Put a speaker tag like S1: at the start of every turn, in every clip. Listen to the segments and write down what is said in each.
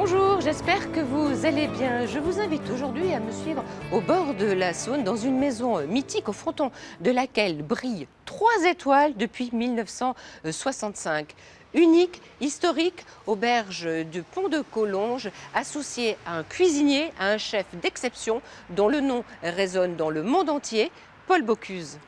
S1: Bonjour, j'espère que vous allez bien. Je vous invite aujourd'hui à me suivre au bord de la Saône, dans une maison mythique au fronton de laquelle brillent 3 étoiles depuis 1965. Unique, historique, auberge du Pont de Collonges, associée à un cuisinier, à un chef d'exception dont le nom résonne dans le monde entier, Paul Bocuse.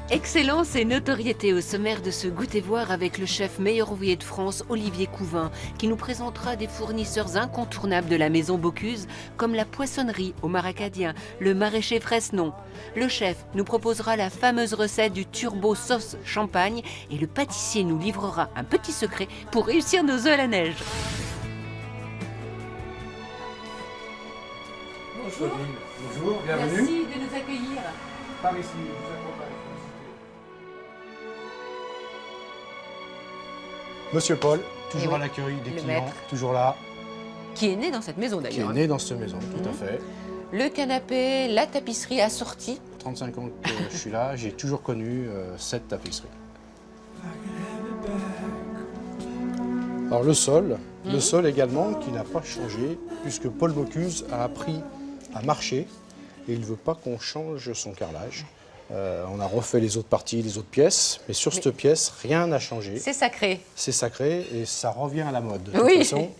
S1: Excellence et notoriété au sommaire de ce goûter-voir avec le chef meilleur ouvrier de France, Olivier Couvin, qui nous présentera des fournisseurs incontournables de la maison Bocuse, comme la poissonnerie au Maracadien, le maraîcher Fresnon. Le chef nous proposera la fameuse recette du turbo sauce champagne et le pâtissier nous livrera un petit secret pour réussir nos œufs à la neige.
S2: Bonjour. Bonjour, bienvenue.
S1: Merci de nous accueillir.
S2: Par ici, je vous accompagne. Monsieur Paul, toujours
S1: oui,
S2: à l'accueil des
S1: le
S2: clients,
S1: maître.
S2: toujours là,
S1: Qui est né dans cette maison
S2: qui
S1: d'ailleurs.
S2: est né dans cette maison, tout à fait.
S1: Le canapé, la tapisserie assortie.
S2: 35 ans que je suis là, j'ai toujours connu cette tapisserie. Alors le sol également qui n'a pas changé puisque Paul Bocuse a appris à marcher et il ne veut pas qu'on change son carrelage. On a refait les autres parties, les autres pièces, mais sur cette pièce, rien n'a changé.
S1: C'est sacré.
S2: C'est sacré et ça revient à la mode. De toute
S1: Oui,
S2: façon,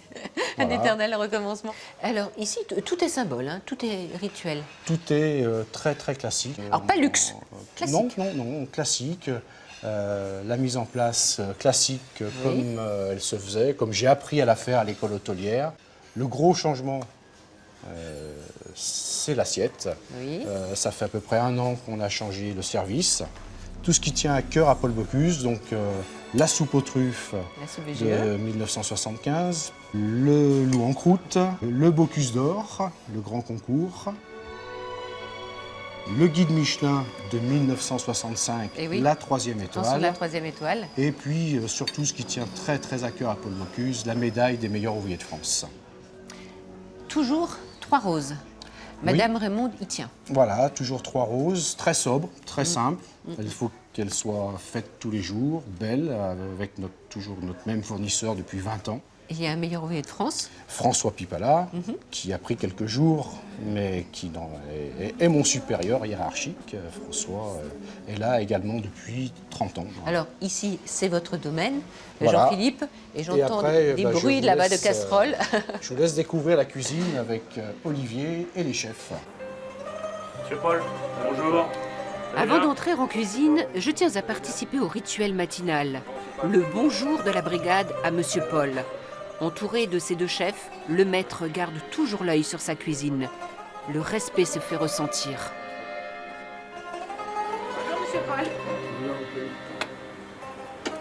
S1: un
S2: voilà.
S1: éternel recommencement. Alors ici, tout est symbole, hein, tout est rituel.
S2: Tout est très très classique.
S1: Alors pas luxe, classique.
S2: Non, classique. La mise en place classique comme elle se faisait, comme j'ai appris à la faire à l'école hôtelière. Le gros changement, c'est l'assiette.
S1: Oui.
S2: Ça fait à peu près 1 an qu'on a changé le service. Tout ce qui tient à cœur à Paul Bocuse, donc la soupe aux truffes
S1: La soupe
S2: de 1975, le loup en croûte, le Bocuse d'or, le grand concours, le guide Michelin de 1965,
S1: Eh oui.
S2: la 3e
S1: Attention, la
S2: étoile,
S1: 3e étoile.
S2: et puis surtout ce qui tient très très à cœur à Paul Bocuse, la médaille des meilleurs ouvriers de France.
S1: Toujours 3 roses. Madame Raymond y tient.
S2: Voilà, toujours 3 roses, très sobres, très simples. Il faut qu'elles soient faites tous les jours, belles, avec toujours notre même fournisseur depuis 20 ans.
S1: Il y a un meilleur ouvrier de France.
S2: François Pipala, qui a pris quelques jours, mais qui est mon supérieur hiérarchique. François est là également depuis 30 ans.
S1: Alors ici, c'est votre domaine,
S2: Voilà.
S1: Jean-Philippe, et j'entends
S2: après,
S1: des
S2: je
S1: bruits
S2: vous
S1: là-bas de
S2: laisse,
S1: casseroles.
S2: Je vous laisse découvrir la cuisine avec Olivier et les chefs.
S3: Monsieur Paul, bonjour.
S1: Avant d'entrer en cuisine, je tiens à participer au rituel matinal. Le bonjour de la brigade à Monsieur Paul. Entouré de ses 2 chefs, le maître garde toujours l'œil sur sa cuisine. Le respect se fait ressentir. Bonjour Monsieur Paul.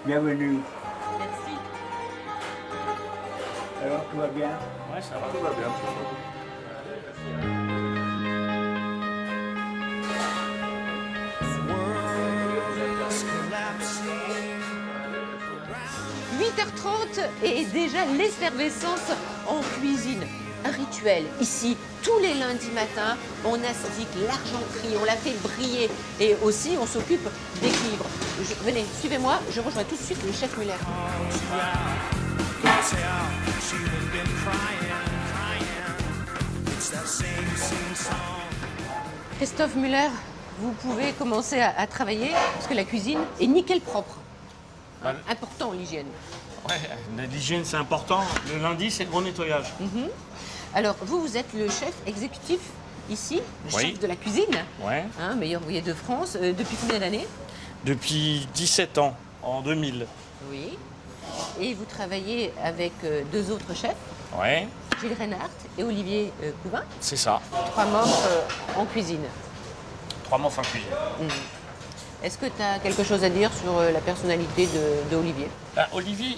S4: Bienvenue.
S1: Merci.
S4: Alors, tout va bien?
S3: Ouais, ça va, tout va bien.
S1: 8h30 et déjà l'effervescence en cuisine. Un rituel. Ici, tous les lundis matins, on astique l'argenterie, on la fait briller et aussi on s'occupe des cuivres. Venez, suivez-moi, je rejoins tout de suite le chef Muller. Christophe Muller, vous pouvez commencer à travailler parce que la cuisine est nickel propre. Important l'hygiène.
S3: Ouais, l'hygiène c'est important. Le lundi c'est le gros nettoyage.
S1: Alors vous êtes le chef exécutif ici, le
S3: Oui.
S1: chef de la cuisine,
S3: Ouais.
S1: hein, meilleur ouvrier de France. Depuis combien d'années?
S3: Depuis 17 ans, en 2000.
S1: Oui. Et vous travaillez avec 2 autres chefs,
S3: Ouais,
S1: Gilles Reinhardt et Olivier Couvin,
S3: c'est ça.
S1: 3 membres en cuisine.
S3: 3 mois fin cuisine.
S1: Est-ce que tu as quelque chose à dire sur la personnalité de Olivier?
S3: Olivier,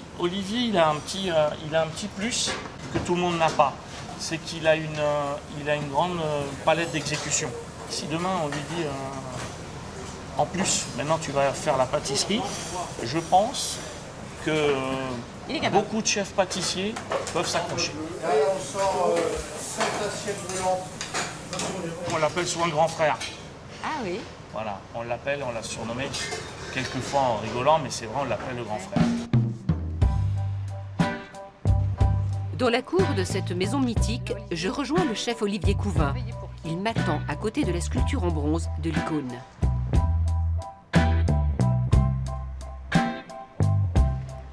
S3: il a un petit plus que tout le monde n'a pas. C'est qu'il a une grande palette d'exécution. Si demain on lui dit en plus, maintenant tu vas faire la pâtisserie, je pense que
S1: Il est capable.
S3: beaucoup de chefs pâtissiers peuvent s'accrocher.
S2: On sort 5 assiettes brûlantes.
S3: On l'appelle souvent le grand frère.
S1: Ah oui.
S3: Voilà, on l'a surnommé quelquefois en rigolant, mais c'est vrai, on l'appelle le grand frère.
S1: Dans la cour de cette maison mythique, je rejoins le chef Olivier Couvin. Il m'attend à côté de la sculpture en bronze de l'icône.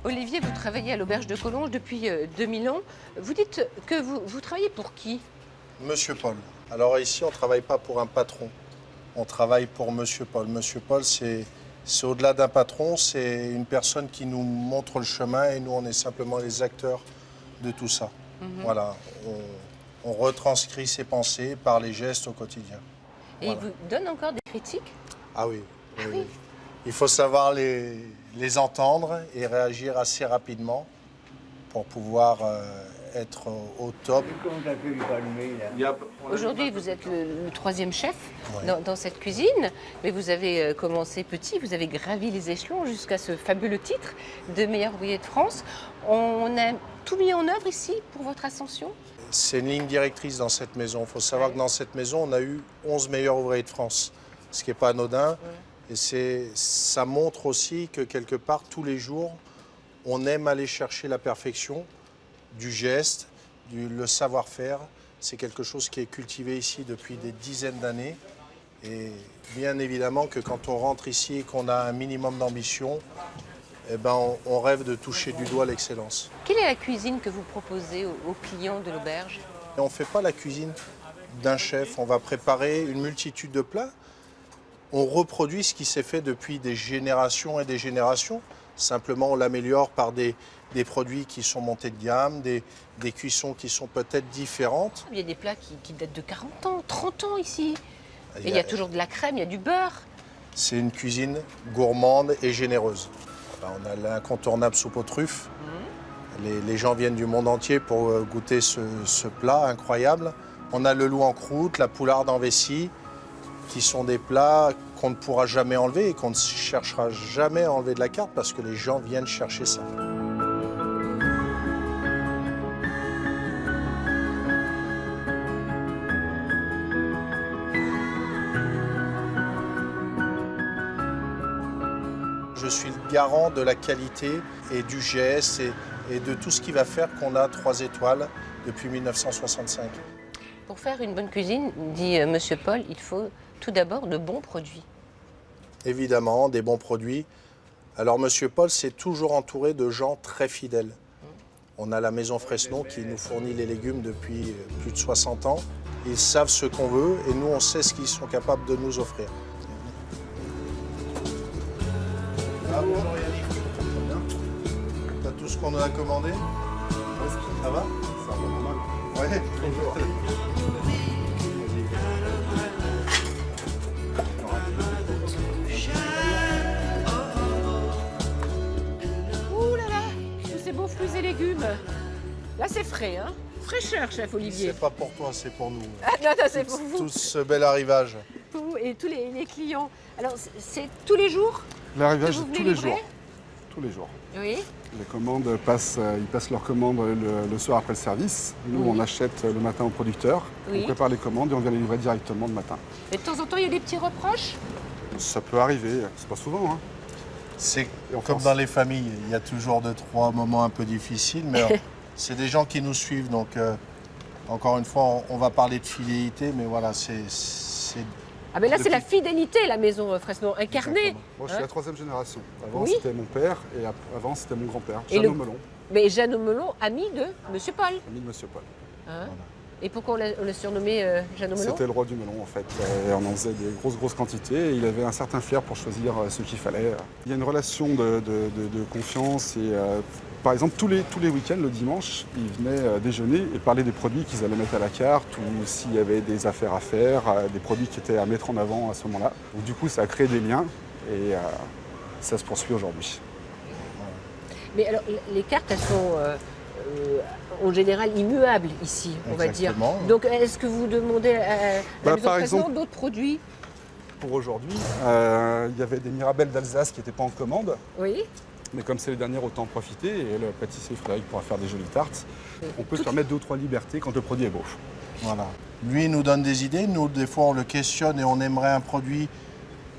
S1: Olivier, vous travaillez à l'Auberge de Collonges depuis 2000 ans. Vous dites que vous travaillez pour qui?
S5: Monsieur Paul. Alors ici, on ne travaille pas pour un patron. On travaille pour Monsieur Paul. Monsieur Paul, c'est au-delà d'un patron, c'est une personne qui nous montre le chemin et nous, on est simplement les acteurs de tout ça. Voilà, on retranscrit ses pensées par les gestes au quotidien.
S1: Et
S5: Voilà.
S1: il vous donne encore des critiques?
S5: Ah oui, oui, oui. Il faut savoir les entendre et réagir assez rapidement pour pouvoir être au top.
S4: Comment t'as fait les allumer, là?
S1: Aujourd'hui, vous êtes le troisième chef
S5: Ouais.
S1: dans cette cuisine, mais vous avez commencé petit, vous avez gravi les échelons jusqu'à ce fabuleux titre de meilleur ouvrier de France. On a tout mis en œuvre ici pour votre ascension?
S5: C'est une ligne directrice dans cette maison. Il faut savoir que dans cette maison, on a eu 11 meilleurs ouvriers de France, ce qui n'est pas anodin. Et ça montre aussi que quelque part, tous les jours, on aime aller chercher la perfection du geste, le savoir-faire. C'est quelque chose qui est cultivé ici depuis des dizaines d'années. Et bien évidemment que quand on rentre ici et qu'on a un minimum d'ambition, eh ben on rêve de toucher du doigt l'excellence.
S1: Quelle est la cuisine que vous proposez aux clients de l'auberge?
S5: Et on ne fait pas la cuisine d'un chef, on va préparer une multitude de plats. On reproduit ce qui s'est fait depuis des générations et des générations. Simplement, on l'améliore par des produits qui sont montés de gamme, des cuissons qui sont peut-être différentes.
S1: Il y a des plats qui datent de 40 ans, 30 ans ici. Et il y a toujours de la crème, il y a du beurre.
S5: C'est une cuisine gourmande et généreuse. On a l'incontournable soupe aux truffes. Les gens viennent du monde entier pour goûter ce plat incroyable. On a le loup en croûte, la poularde en vessie, qui sont des plats qu'on ne pourra jamais enlever et qu'on ne cherchera jamais à enlever de la carte parce que les gens viennent chercher ça. Je suis le garant de la qualité et du geste et de tout ce qui va faire qu'on a 3 étoiles depuis 1965.
S1: Pour faire une bonne cuisine, dit Monsieur Paul, il faut tout d'abord de bons produits.
S5: Évidemment, des bons produits. Alors, Monsieur Paul s'est toujours entouré de gens très fidèles. On a la maison Fresnon qui nous fournit les légumes depuis plus de 60 ans. Ils savent ce qu'on veut et nous, on sait ce qu'ils sont capables de nous offrir. Ah, bonjour Yannick. Ça va bien? T'as tout ce qu'on a commandé? Ça va? Ça va pas mal. Ouais. Bonjour.
S1: Ouh là là, tous ces beaux fruits et légumes. Là, c'est frais, hein? Fraîcheur, chef Olivier.
S5: C'est pas pour toi, c'est pour nous.
S1: Ah non, non, c'est pour vous.
S5: Tout ce bel arrivage.
S1: Pour vous et tous les clients. Alors, c'est tous les jours?
S6: L'arrivage,
S1: Que vous venez
S6: tous les
S1: livrer?
S6: jours. Tous les jours.
S1: Oui.
S6: Les commandes ils passent leurs commandes le soir après le service. Nous,
S1: Oui.
S6: on achète le matin aux producteurs.
S1: Oui.
S6: On prépare les commandes et on vient les livrer directement le matin.
S1: Et de temps en temps, il y a des petits reproches?
S6: Ça peut arriver, c'est pas souvent. Hein.
S5: C'est
S6: Et en
S5: comme
S6: France.
S5: dans les familles, il y a toujours 2-3 moments un peu difficiles, mais c'est des gens qui nous suivent. Donc, encore une fois, on va parler de fidélité, mais voilà, c'est
S1: Ah mais là, c'est
S5: Depuis-
S1: la fidélité, la maison Fresnon, incarnée.
S6: Exactement. Moi, je suis
S1: Hein?
S6: la 3e génération. Avant,
S1: Oui.
S6: c'était mon père et avant, c'était mon grand-père,
S1: Et
S6: Jeannot
S1: le-
S6: Melon,
S1: Mais Jeannot Melon, ami de Monsieur Paul.
S6: ami de Monsieur Paul.
S1: Hein? Et pourquoi on l'a surnommé Jeannot Melon?
S6: C'était le roi du melon, en fait. Et on en faisait des grosses quantités. Et il avait un certain flair pour choisir ce qu'il fallait. Il y a une relation de confiance. Et, par exemple, tous les week-ends, le dimanche, ils venaient déjeuner et parler des produits qu'ils allaient mettre à la carte ou s'il y avait des affaires à faire, des produits qui étaient à mettre en avant à ce moment-là. Donc, du coup, ça a créé des liens et ça se poursuit aujourd'hui.
S1: Mais alors, les cartes, elles sont en général immuables ici, on va dire.
S5: Exactement.
S1: Donc, est-ce que vous demandez à la
S6: Bah,
S1: maison
S6: par
S1: Fresnon
S6: exemple-
S1: d'autres produits?
S6: Pour aujourd'hui, il y avait des mirabelles d'Alsace qui n'étaient pas en commande.
S1: Oui.
S6: Mais comme c'est les dernières, autant en profiter. Et le pâtissier Frédéric pourra faire des jolies tartes. On peut se permettre 2 ou 3 libertés quand le produit est beau.
S5: Voilà. Lui, il nous donne des idées. Nous, des fois, on le questionne et on aimerait un produit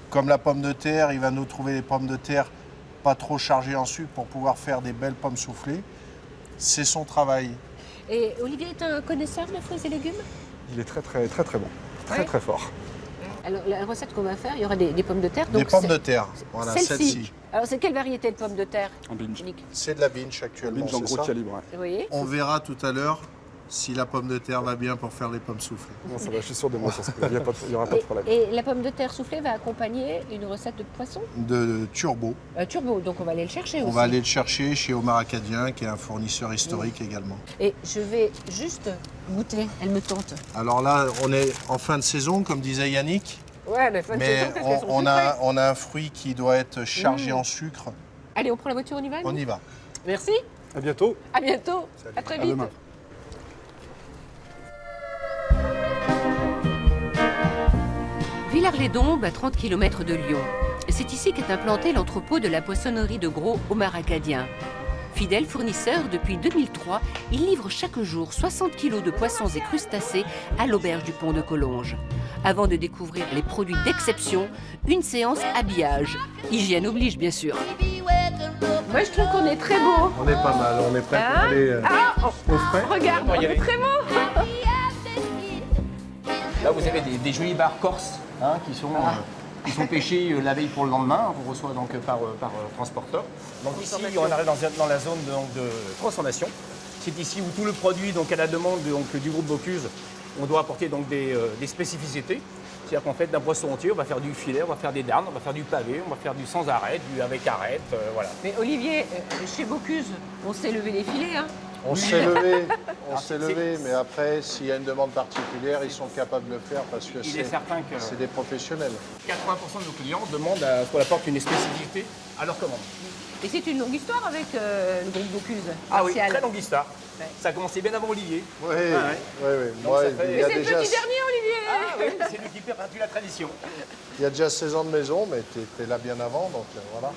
S5: comme la pomme de terre. Il va nous trouver des pommes de terre pas trop chargées en sucre pour pouvoir faire des belles pommes soufflées. C'est son travail.
S1: Et Olivier est un connaisseur de fruits et légumes?
S6: Il est très bon, très
S1: Ouais.
S6: très fort.
S1: Alors la recette qu'on va faire, il y aura des pommes de terre.
S5: Des
S1: Donc
S5: pommes de terre, voilà,
S1: celle-ci.
S5: celle-ci.
S1: Alors c'est quelle variété de pommes de terre?
S6: Un binge.
S1: Nick?
S5: C'est de la binge
S6: Un
S5: actuellement,
S6: binge en
S5: c'est
S6: gros
S5: ça.
S6: calibre. Ouais.
S1: Vous voyez?
S5: On verra tout à l'heure si la pomme de terre va bien pour faire les pommes soufflées.
S6: Non, ça va, je suis sûr de moi sur ce coup. Il n'y aura pas de problème.
S1: Et la pomme de terre soufflée va accompagner une recette de poisson
S5: De turbo.
S1: turbo, donc on va aller le chercher aussi.
S5: On va aller le chercher chez Omar Acadien, qui est un fournisseur historique également.
S1: Et je vais juste goûter, elle me tente.
S5: Alors là, on est en fin de saison, comme disait Yannick,
S1: Ouais, la fin de
S5: mais
S1: saison, qu'est-ce qu'elles sont
S5: on
S1: sucrées.
S5: a un fruit qui doit être chargé en sucre.
S1: Allez, on prend la voiture, on y va?
S5: On
S1: nous
S5: y va.
S1: Merci,
S6: À bientôt.
S1: à bientôt, à très
S6: À
S1: vite.
S6: demain.
S1: Villars-les-Dombes, à 30 km de Lyon. C'est ici qu'est implanté l'entrepôt de la poissonnerie de gros Omar Acadien. Fidèle fournisseur depuis 2003, il livre chaque jour 60 kg de poissons et crustacés à l'auberge du pont de Collonges. Avant de découvrir les produits d'exception, une séance habillage. Hygiène oblige, bien sûr. Moi, je trouve qu'on est très beau.
S5: On est pas mal, on est prêt pour
S1: Hein
S5: aller au frais.
S1: Regarde, on est très beau.
S7: Là, vous avez des jolis bars corses hein, qui sont pêchés la veille pour le lendemain. On reçoit donc par transporteur. Donc ici, on arrive dans la zone de transformation. C'est ici où tout le produit, donc à la demande du groupe Bocuse, on doit apporter donc des spécificités. C'est-à-dire qu'en fait, d'un poisson entier, on va faire du filet, on va faire des darnes, on va faire du pavé, on va faire du sans arrêt, du avec arête, voilà.
S1: Mais Olivier, chez Bocuse, on sait lever les filets, hein?
S5: On s'est levé, mais après, s'il y a une demande particulière, ils sont capables de le faire parce que
S7: Il est certain que
S5: c'est des professionnels.
S7: 80% de nos clients demandent à ce qu'on apporte une spécificité à leur commande.
S1: Et c'est une longue histoire avec le groupe Bocuse.
S7: Ah oui,
S1: Martial.
S7: très longue histoire.
S1: Ouais.
S7: Ça a commencé bien avant Olivier.
S5: Oui,
S7: Ah
S5: oui, oui.
S7: Donc
S5: Moi,
S7: ça fait-
S5: il y
S1: Mais
S5: a
S1: c'est le
S5: déjà,
S1: petit dernier, Olivier.
S7: Ah oui, c'est lui qui perpétue la tradition.
S5: il y a déjà 16 ans de maison, mais tu étais là bien avant, donc voilà.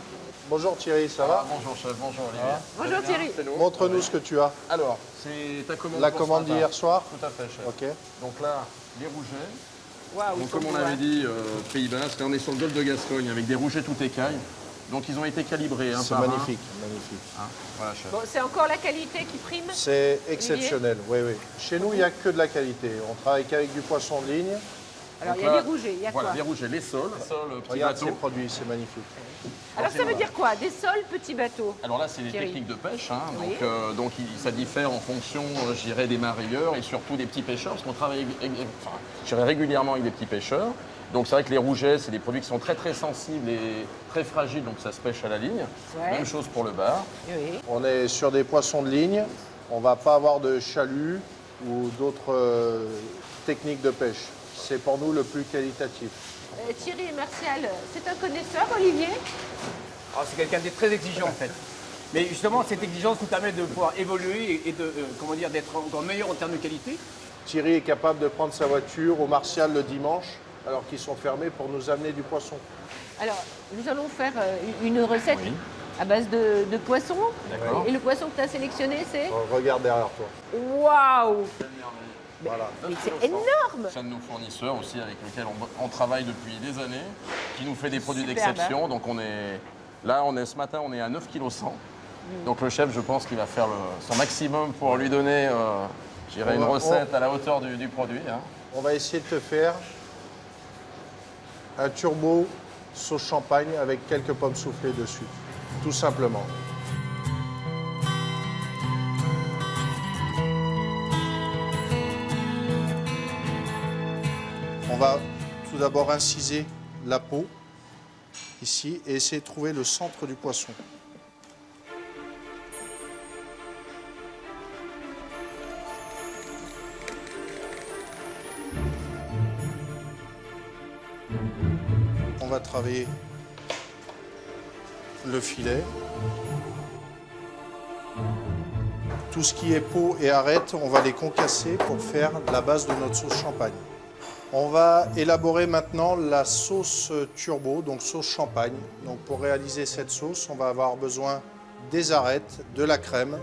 S5: Bonjour Thierry, ça va?
S8: Bonjour chef, bonjour Olivier.
S1: Bonjour Thierry.
S5: Montre-nous ce que tu as.
S8: Alors, c'est ta commande
S5: La
S8: pour ce
S5: commande
S8: matin.
S5: d'hier soir.
S8: Tout à fait chef.
S5: Ok.
S8: Donc là, les rougets.
S1: Waouh,
S8: Donc comme on avait dit, Pays Basque, là on est sur le golfe de Gascogne avec des rougets tout écailles. Donc ils ont été calibrés un
S5: C'est
S8: par
S5: magnifique, magnifique.
S8: un. Hein, voilà chef.
S1: Bon, c'est encore la qualité qui prime.
S5: C'est exceptionnel, oui, oui. Chez nous, il n'y a que de la qualité. On travaille qu'avec du poisson de ligne.
S1: Alors, il y
S8: Donc
S1: a
S8: là,
S1: les rougets, il y a
S8: Voilà,
S1: quoi?
S8: les rougets, les sols, petit
S5: Regarde
S8: bateau.
S5: ces produits, c'est magnifique.
S1: Alors, ça veut dire quoi? Des sols, petits bateaux.
S8: Alors là, c'est les
S1: Thierry.
S8: techniques de pêche. Hein.
S1: Oui.
S8: Donc ça diffère en fonction, je dirais, des mareyeurs et surtout des petits pêcheurs, parce qu'on travaille je dirais, régulièrement avec des petits pêcheurs. Donc c'est vrai que les rougets, c'est des produits qui sont très très sensibles et très fragiles, donc ça se pêche à la ligne.
S1: Ouais.
S8: Même chose pour le bar.
S1: Oui.
S5: On est sur des poissons de ligne. On ne va pas avoir de chalut ou d'autres techniques de pêche. C'est pour nous le plus qualitatif.
S1: Thierry et Martial, c'est un connaisseur, Olivier?
S7: Alors, c'est quelqu'un de très exigeant en fait. Mais justement, cette exigence nous permet de pouvoir évoluer et de, comment dire, d'être encore meilleur en termes de qualité.
S5: Thierry est capable de prendre sa voiture au Martial le dimanche, alors qu'ils sont fermés, pour nous amener du poisson.
S1: Alors, nous allons faire une recette
S8: Oui.
S1: à base de poisson.
S8: D'accord.
S1: Et le poisson que tu as sélectionné, c'est?
S5: Regarde derrière toi.
S1: Waouh!
S5: Voilà.
S1: Mais c'est énorme!
S8: C'est un de nos fournisseurs aussi avec lequel on travaille depuis des années, qui nous fait des produits
S1: Superbe,
S8: d'exception. Donc ce matin, on est à 9,1 kg. Donc le chef, je pense qu'il va faire son maximum pour lui donner je dirais, une recette à la hauteur du produit. Hein.
S5: On va essayer de te faire un turbo sauce champagne avec quelques pommes soufflées dessus, tout simplement. On va tout d'abord inciser la peau ici et essayer de trouver le centre du poisson. On va travailler le filet. Tout ce qui est peau et arête, on va les concasser pour faire la base de notre sauce champagne. On va élaborer maintenant la sauce turbo, donc sauce champagne. Donc pour réaliser cette sauce, on va avoir besoin des arêtes, de la crème,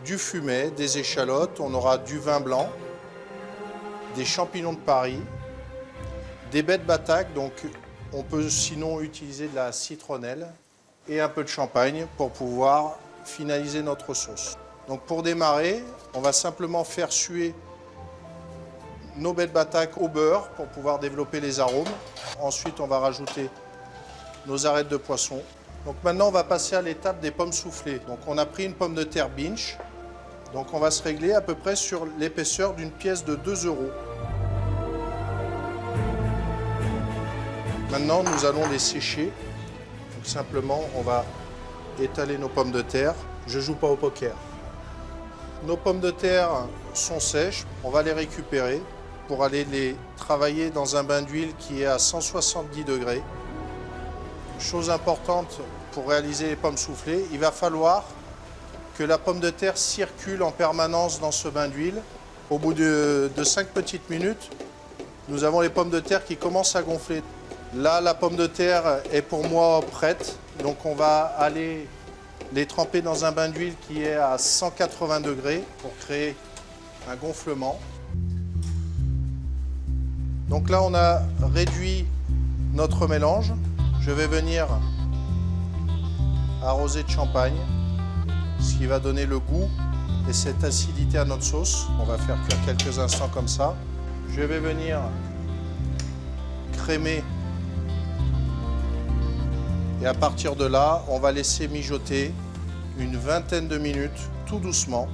S5: du fumet, des échalotes, on aura du vin blanc, des champignons de Paris, des baies de Batac, donc on peut sinon utiliser de la citronnelle et un peu de champagne pour pouvoir finaliser notre sauce. Donc pour démarrer, on va simplement faire suer nos baies de bataque au beurre pour pouvoir développer les arômes. Ensuite, on va rajouter nos arêtes de poisson. Donc maintenant, on va passer à l'étape des pommes soufflées. Donc on a pris une pomme de terre binge. Donc on va se régler à peu près sur l'épaisseur d'une pièce de 2 €. Maintenant, nous allons les sécher. Donc simplement, on va étaler nos pommes de terre. Je ne joue pas au poker. Nos pommes de terre sont sèches. On va les récupérer pour aller les travailler dans un bain d'huile qui est à 170 degrés. Chose importante pour réaliser les pommes soufflées, il va falloir que la pomme de terre circule en permanence dans ce bain d'huile. Au bout de 5 petites minutes, nous avons les pommes de terre qui commencent à gonfler. Là, la pomme de terre est pour moi prête. Donc on va aller les tremper dans un bain d'huile qui est à 180 degrés pour créer un gonflement. Donc là, on a réduit notre mélange. Je vais venir arroser de champagne, ce qui va donner le goût et cette acidité à notre sauce. On va faire cuire quelques instants comme ça. Je vais venir crémer. Et à partir de là, on va laisser mijoter une vingtaine de minutes, tout doucement.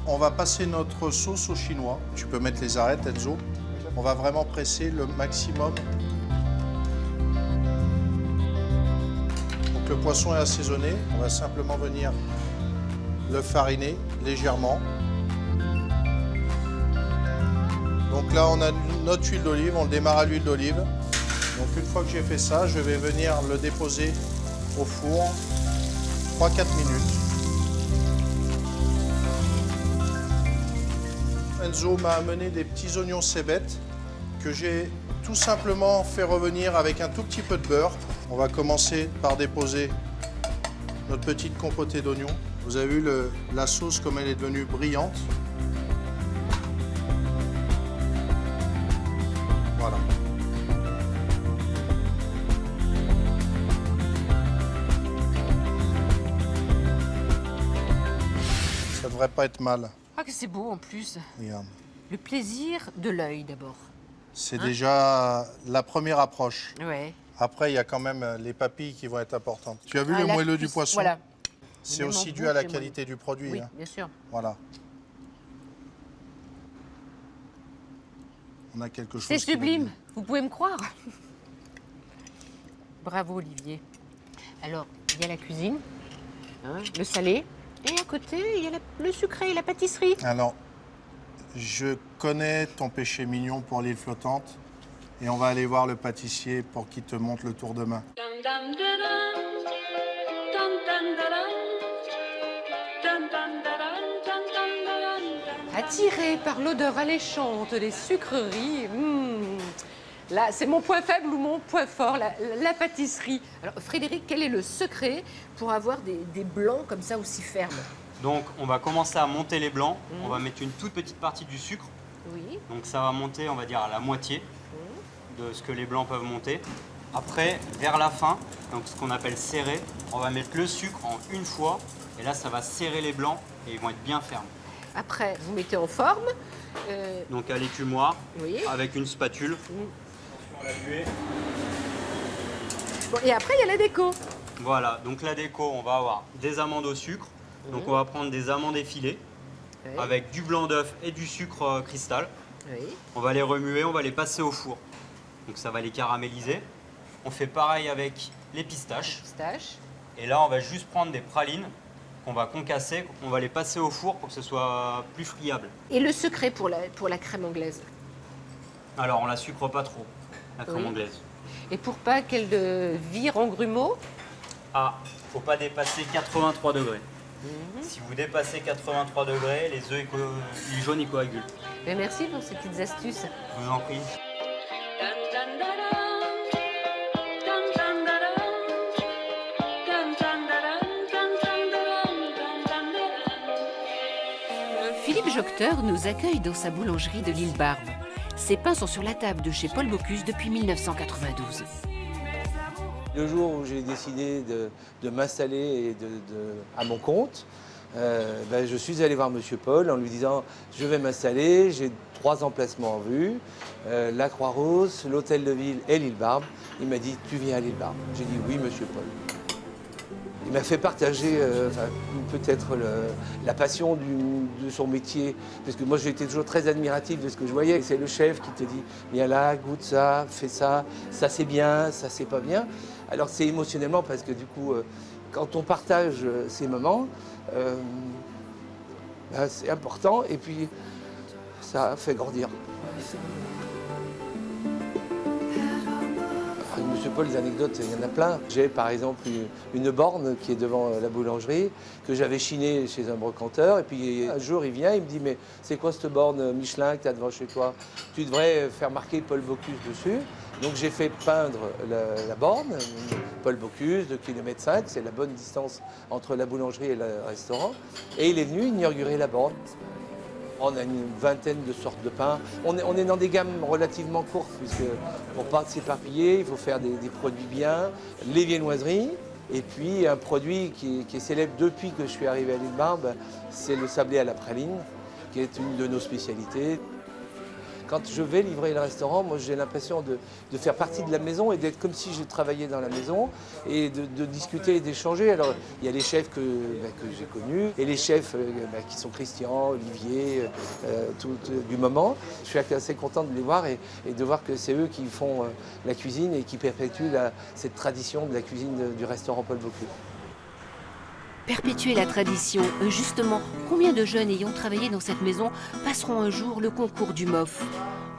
S5: On va passer notre sauce au chinois. Tu peux mettre les arêtes, Enzo. On va vraiment presser le maximum. Donc le poisson est assaisonné. On va simplement venir le fariner légèrement. Donc là, on a notre huile d'olive. On le démarre à l'huile d'olive. Donc une fois que j'ai fait ça, je vais venir le déposer au four 3-4 minutes. Enzo m'a amené des petits oignons cébettes que j'ai tout simplement fait revenir avec un tout petit peu de beurre. On va commencer par déposer notre petite compotée d'oignons. Vous avez vu la sauce comme elle est devenue brillante. Voilà. Ça devrait pas être mal.
S1: Ah, que c'est beau en plus.
S5: Regarde.
S1: Le plaisir de l'œil d'abord.
S5: C'est déjà la première approche.
S1: Ouais.
S5: Après, il y a quand même les papilles qui vont être importantes. Tu as vu
S1: Ah,
S5: le
S1: la
S5: moelleux du
S1: cuisse-
S5: poisson?
S1: Voilà.
S5: C'est
S1: Même
S5: aussi
S1: en
S5: dû
S1: bouche,
S5: à la
S1: le
S5: qualité du produit.
S1: Oui,
S5: hein.
S1: bien sûr.
S5: Voilà. On a quelque chose.
S1: C'est
S5: qui va
S1: sublime,
S5: bien.
S1: vous pouvez me croire. Bravo Olivier. Alors, il y a la cuisine, hein, le salé, et à côté, il y a le sucré, la pâtisserie.
S5: Alors, je connais ton péché mignon pour l'île flottante et on va aller voir le pâtissier pour qu'il te montre le tour de main.
S1: Attiré par l'odeur alléchante des sucreries, là, c'est mon point faible ou mon point fort, la pâtisserie. Alors, Frédéric, quel est le secret pour avoir des blancs comme ça aussi fermes?
S9: Donc on va commencer à monter les blancs. On va mettre une toute petite partie du sucre.
S1: Oui.
S9: Donc ça va monter, on va dire, à la moitié de ce que les blancs peuvent monter. Après, vers la fin, donc ce qu'on appelle serrer, on va mettre le sucre en une fois. Et là, ça va serrer les blancs et ils vont être bien fermes.
S1: Après, vous mettez en forme.
S9: Donc à l'écumoire,
S1: Oui.
S9: avec une spatule. On va buer.
S1: Bon, et après, il y a la déco.
S9: Voilà, donc la déco, on va avoir des amandes au sucre. Donc on va prendre des amandes effilées
S1: Oui.
S9: avec du blanc d'œuf et du sucre cristal.
S1: Oui.
S9: On va les remuer, on va les passer au four. Donc ça va les caraméliser. On fait pareil avec les pistaches.
S1: Pistache.
S9: Et là, on va juste prendre des pralines qu'on va concasser, on va les passer au four pour que ce soit plus friable.
S1: Et le secret pour la crème anglaise.
S9: Alors, on la sucre pas trop, la crème
S1: Oui.
S9: anglaise.
S1: Et pour pas qu'elle vire en grumeaux.
S9: Ah, faut pas dépasser 83 degrés. Si vous dépassez 83 degrés, les œufs, les jaunes, ils coagulent.
S1: Mais merci pour ces petites astuces.
S9: Je vous en prie.
S1: Philippe Jocteur nous accueille dans sa boulangerie de l'île Barbe. Ses pains sont sur la table de chez Paul Bocuse depuis 1992.
S4: Le jour où j'ai décidé de m'installer à mon compte,
S10: je suis allé voir Monsieur Paul en lui disant je vais m'installer, j'ai 3 emplacements en vue, la Croix-Rousse, l'Hôtel de Ville et l'île Barbe. Il m'a dit tu viens à l'île Barbe. J'ai dit oui Monsieur Paul. Il m'a fait partager peut-être la passion de son métier, parce que moi j'étais toujours très admiratif de ce que je voyais. C'est le chef qui te dit viens là, goûte ça, fais ça c'est bien, ça c'est pas bien. Alors c'est émotionnellement parce que du coup, quand on partage ces moments, c'est important et puis ça fait grandir. Monsieur Paul, les anecdotes, il y en a plein. J'ai par exemple une borne qui est devant la boulangerie que j'avais chinée chez un brocanteur. Et puis un jour, il vient, il me dit « Mais c'est quoi cette borne Michelin que tu as devant chez toi? Tu devrais faire marquer Paul Bocuse dessus. » Donc j'ai fait peindre la borne, Paul Bocuse, de 2,5 km, c'est la bonne distance entre la boulangerie et le restaurant. Et il est venu inaugurer la borne. On a une vingtaine de sortes de pains. On est dans des gammes relativement courtes, puisque pour ne pas s'éparpiller, il faut faire des produits bien, les viennoiseries. Et puis un produit qui est célèbre depuis que je suis arrivé à l'île Barbe, c'est le sablé à la praline, qui est une de nos spécialités. Quand je vais livrer le restaurant, moi j'ai l'impression de faire partie de la maison et d'être comme si je travaillais dans la maison et de discuter et d'échanger. Alors il y a les chefs que j'ai connus et les chefs qui sont Christian, Olivier, du moment. Je suis assez content de les voir et de voir que c'est eux qui font la cuisine et qui perpétuent cette tradition de la cuisine du restaurant Paul Bocuse.
S1: Perpétuer la tradition, justement, combien de jeunes ayant travaillé dans cette maison passeront un jour le concours du MOF?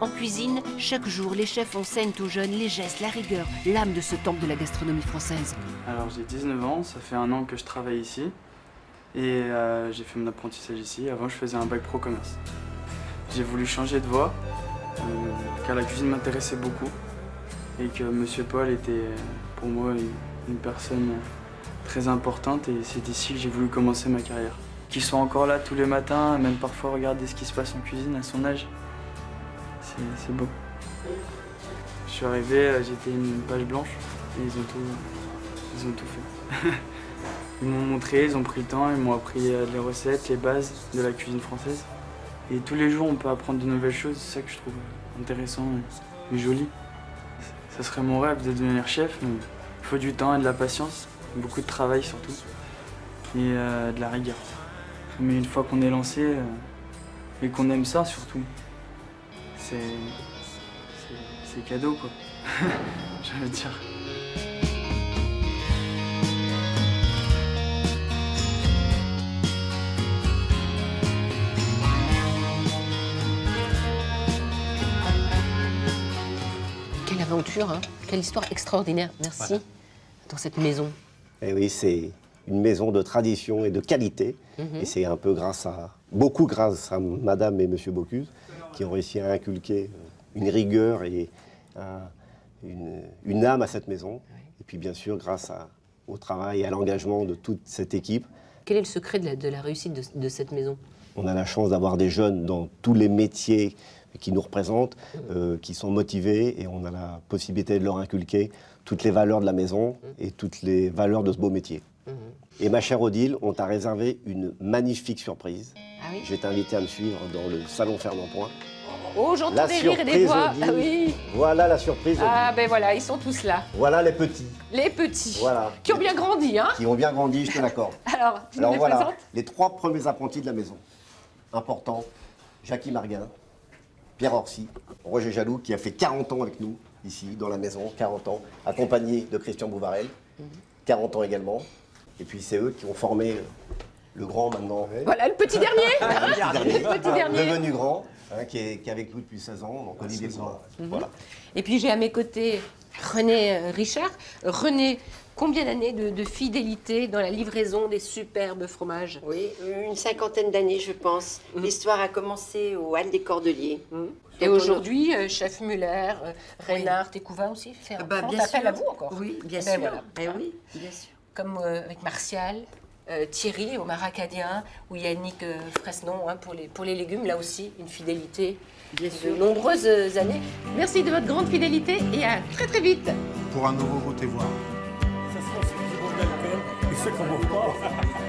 S1: En cuisine, chaque jour, les chefs enseignent aux jeunes les gestes, la rigueur, l'âme de ce temple de la gastronomie française.
S11: Alors j'ai 19 ans, ça fait 1 an que je travaille ici et j'ai fait mon apprentissage ici. Avant je faisais un bac pro commerce. J'ai voulu changer de voie car la cuisine m'intéressait beaucoup et que Monsieur Paul était pour moi une personne très importante et c'est d'ici que j'ai voulu commencer ma carrière. Qu'ils soient encore là tous les matins, même parfois regarder ce qui se passe en cuisine à son âge, c'est beau. Je suis arrivé, j'étais une page blanche et ils ont tout fait. Ils m'ont montré, ils ont pris le temps, ils m'ont appris les recettes, les bases de la cuisine française. Et tous les jours on peut apprendre de nouvelles choses, c'est ça que je trouve intéressant et joli. Ça serait mon rêve de devenir chef, mais il faut du temps et de la patience. Beaucoup de travail surtout, et de la rigueur. Mais une fois qu'on est lancé, et qu'on aime ça surtout, c'est cadeau quoi, je veux dire.
S1: Quelle aventure, hein? Quelle histoire extraordinaire, merci, voilà. Dans cette maison.
S12: Et oui, c'est une maison de tradition et de qualité. Et c'est un peu beaucoup grâce à Madame et Monsieur Bocuse, qui ont réussi à inculquer une rigueur et une âme à cette maison. Et puis bien sûr, grâce au travail et à l'engagement de toute cette équipe.
S1: Quel est le secret de la réussite de cette maison?
S12: On a la chance d'avoir des jeunes dans tous les métiers qui nous représentent, qui sont motivés, et on a la possibilité de leur inculquer toutes les valeurs de la maison et toutes les valeurs de ce beau métier. Et ma chère Odile, on t'a réservé une magnifique surprise.
S1: Ah oui?
S12: Je vais t'inviter à me suivre dans le salon Fernand Point.
S1: Oh, j'entends des rires et des voix.
S12: Odile.
S1: Ah oui.
S12: Voilà la surprise Odile.
S1: Ah ben voilà, ils sont tous là.
S12: Voilà les petits.
S1: Les petits.
S12: Voilà.
S1: Qui ont bien grandi, hein?
S12: Qui ont bien grandi, je te l'accorde.
S1: Alors, tu nous les
S12: voilà,
S1: présentes?
S12: les 3 premiers apprentis de la maison. Importants, Jackie Marguin, Pierre Orsi, Roger Jaloux, qui a fait 40 ans avec nous, ici, dans la maison, 40 ans, accompagné de Christian Bouvarel, 40 ans également. Et puis c'est eux qui ont formé le grand maintenant.
S1: Voilà, le petit dernier. Le petit dernier.
S12: Devenu grand, qui est avec nous depuis 16 ans, donc Olivier Courant. Voilà.
S1: Et puis j'ai à mes côtés René Richard. René, combien d'années de fidélité dans la livraison des superbes fromages?
S13: Oui, une 50aine d'années, je pense. L'histoire a commencé aux Halles des Cordeliers.
S1: Et aujourd'hui, chef Muller, Reynard et Couvin aussi, faire appel à vous encore.
S13: Oui, bien sûr.
S1: Voilà.
S13: Oui, bien sûr.
S1: Comme avec Martial, Thierry au Maracadien, ou Yannick Fresnon pour les légumes, là aussi, une fidélité de nombreuses années. Merci de votre grande fidélité et à très très vite.
S5: Pour un nouveau goûter voir.
S14: Ça se passe du bordel quand même, il sait qu'on ne mange pas.